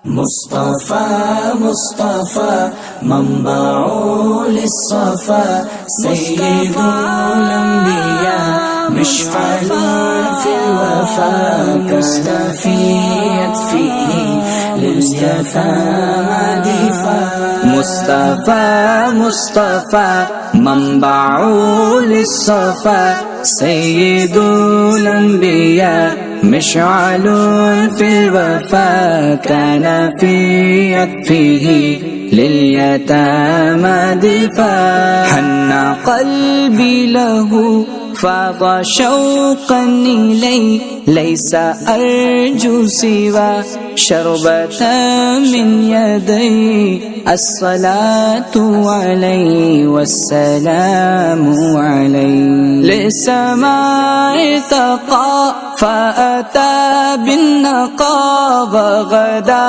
मुस्तफा मुस्तफा मंबाउ लिस्सफा सय्यिदुल अंबिया मिशअलुन फिल वफा कस्तफियत फीही लिल्यतामा दिफा मुस्तफा मुस्तफा मंबाउ लिस्सफा सय्यिदुल अंबिया मिशअलुन फिल वफा काना फी यत्फिही लिल्यतामा दिफा हन्ना क़ल्बी लहू फाज़ शौक़न इलैहि लैसा अर्जू सिवा शरबतन मिन यदैहि अस्सलातु अलैहि वस्सलामु अलैहि लिस्समाइ तक़ा फ़अता बिन्नक़ा वग़दा